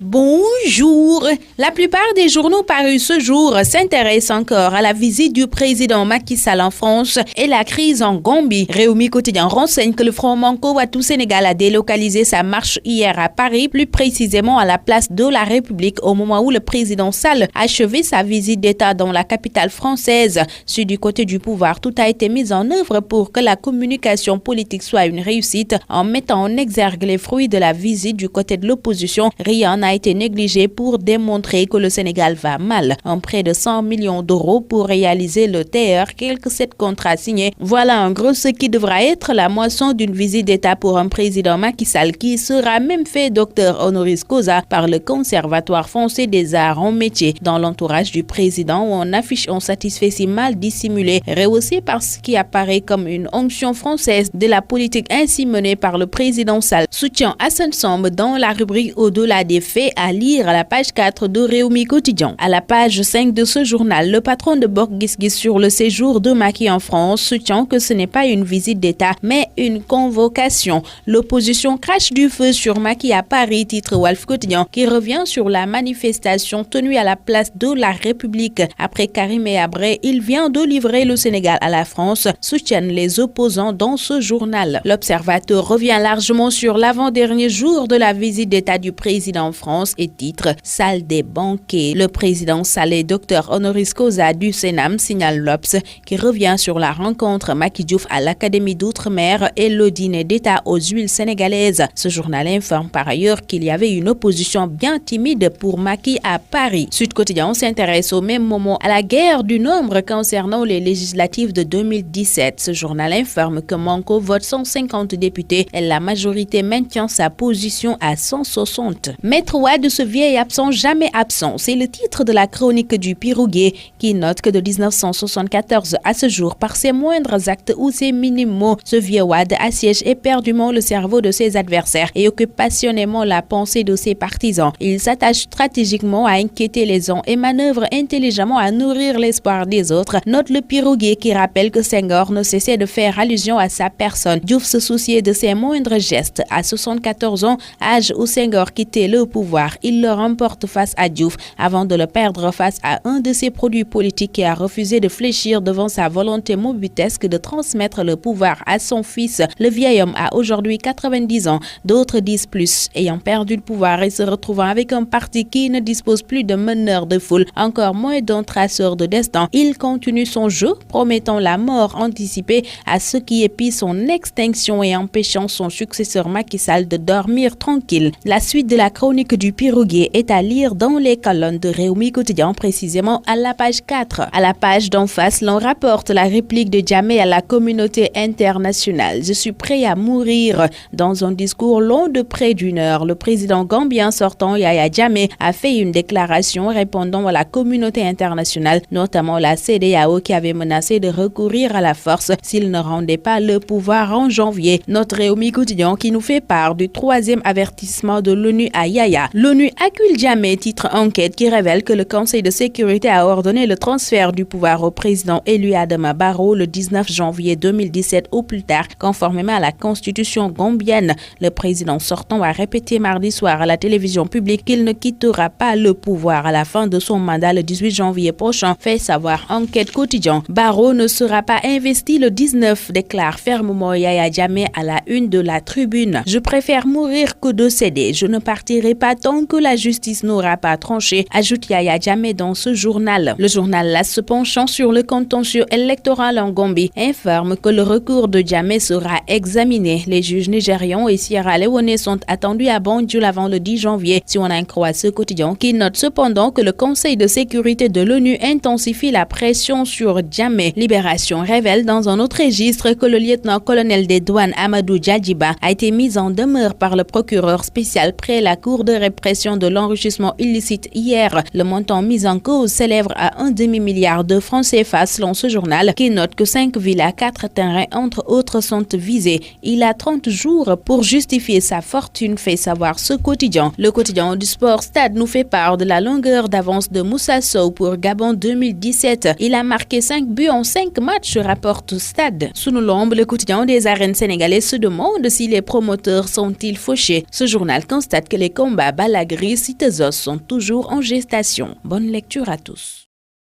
Bonjour. La plupart des journaux parus ce jour s'intéressent encore à la visite du président Macky Sall en France et la crise en Gambie. Réumi Quotidien renseigne que le Front Manko Wattu Sénégal a délocalisé sa marche hier à Paris, plus précisément à la place de la République, au moment où le président Sall achevait sa visite d'État dans la capitale française. Du côté du pouvoir, tout a été mis en œuvre pour que la communication politique soit une réussite en mettant en exergue les fruits de la visite. Du côté de l'opposition, rien n'a été négligé pour démontrer que le Sénégal va mal. Un prêt de 100 millions d'euros pour réaliser le TER, quelques 7 contrats signés. Voilà en gros ce qui devra être la moisson d'une visite d'État pour un président Macky Sall qui sera même fait docteur honoris causa par le Conservatoire français des arts en métier. Dans l'entourage du président, où on affiche un satisfait mal dissimulé, rehaussé par ce qui apparaît comme une onction française de la politique ainsi menée par le président Sall. Soutient Hassan Samb dans la rubrique Au-delà des faits, à lire à la page 4 de Réumi Quotidien. À la page 5 de ce journal, le patron de Bokk Gis Gis sur le séjour de Macky en France soutient que ce n'est pas une visite d'État, mais une convocation. L'opposition crache du feu sur Macky à Paris, titre Walf Quotidien, qui revient sur la manifestation tenue à la place de la République. Après Karim et Habré, il vient de livrer le Sénégal à la France, soutiennent les opposants dans ce journal. L'Observateur revient largement sur l'avant-dernier jour de la visite d'État du président en France et titre Salle des banquets. Le président Sall est docteur honoris causa du Sénam, signale l'Obs, qui revient sur la rencontre Macky Diouf à l'Académie d'Outre-mer et le dîner d'État aux huiles sénégalaises. Ce journal informe par ailleurs qu'il y avait une opposition bien timide pour Macky à Paris. Sud Quotidien s'intéresse au même moment à la guerre du nombre concernant les législatives de 2017. Ce journal informe que Manko vote 150 députés et la majorité maintient sa position à 160. Maître Wade, ce vieil absent jamais absent, c'est le titre de la chronique du Pirogué qui note que de 1974 à ce jour, par ses moindres actes ou ses minimes mots, ce vieux Wade assiège éperdument le cerveau de ses adversaires et occupe passionnément la pensée de ses partisans. Il s'attache stratégiquement à inquiéter les uns et manœuvre intelligemment à nourrir l'espoir des autres, note le Pirogué qui rappelle que Senghor ne cessait de faire allusion à sa personne. Diouf se souciait de ses moindres gestes. À 74 ans, âge où Senghor quittait le pouvoir, il le remporte face à Diouf avant de le perdre face à un de ses produits politiques qui a refusé de fléchir devant sa volonté mobutesque de transmettre le pouvoir à son fils. Le vieil homme a aujourd'hui 90 ans, d'autres disent plus, ayant perdu le pouvoir et se retrouvant avec un parti qui ne dispose plus de meneur de foule, encore moins d'un traceur de destin. Il continue son jeu, promettant la mort anticipée à ceux qui épient son extinction et empêchant son successeur Macky Sall de dormir tranquille. La suite de la chronique du Pirogué est à lire dans les colonnes de Réumi Quotidien, précisément à la page 4. À la page d'en face, l'on rapporte la réplique de Jammeh à la communauté internationale. Je suis prêt à mourir. Dans un discours long de près d'une heure, le président gambien sortant Yahya Jammeh a fait une déclaration répondant à la communauté internationale, notamment la CEDEAO qui avait menacé de recourir à la force s'il ne rendait pas le pouvoir en janvier. Notre Réumi Quotidien qui nous fait part du 3e avertissement de l'ONU à Yahya. L'ONU accuse Jammeh, titre enquête qui révèle que le Conseil de sécurité a ordonné le transfert du pouvoir au président élu Adama Barrow le 19 janvier 2017 au plus tard, conformément à la constitution gambienne. Le président sortant a répété mardi soir à la télévision publique qu'il ne quittera pas le pouvoir à la fin de son mandat le 18 janvier prochain, fait savoir Enquête Quotidien. Barrow ne sera pas investi le 19, déclare fermement Yahya Jammeh à la une de la Tribune. Je préfère mourir que de céder. Je ne partirai pas tant que la justice n'aura pas tranché, ajoute Yahya Jammeh dans ce journal. Le journal LAS, se penchant sur le contentieux électoral en Gambie, informe que le recours de Jammeh sera examiné. Les juges nigérians et sierra-léonais sont attendus à Banjul avant le 10 janvier, si on en croit ce quotidien, qui note cependant que le Conseil de sécurité de l'ONU intensifie la pression sur Jammeh. Libération révèle dans un autre registre que le lieutenant-colonel des douanes Amadou Djadjiba a été mis en demeure par le procureur spécial près la Cour de répression de l'enrichissement illicite hier. Le montant mis en cause s'élève à 1 demi-milliard de francs CFA selon ce journal qui note que 5 villes à 4 terrains entre autres sont visées. Il a 30 jours pour justifier sa fortune, fait savoir ce quotidien. Le quotidien du sport Stade nous fait part de la longueur d'avance de Moussa Sow pour Gabon 2017. Il a marqué 5 buts en 5 matchs, rapporte Stade. Sous nos lombes, le quotidien des arènes sénégalais se demande si les promoteurs sont-ils fauchés. Ce journal constate que les combats Balla Gris les cytosos sont toujours en gestation. Bonne lecture à tous.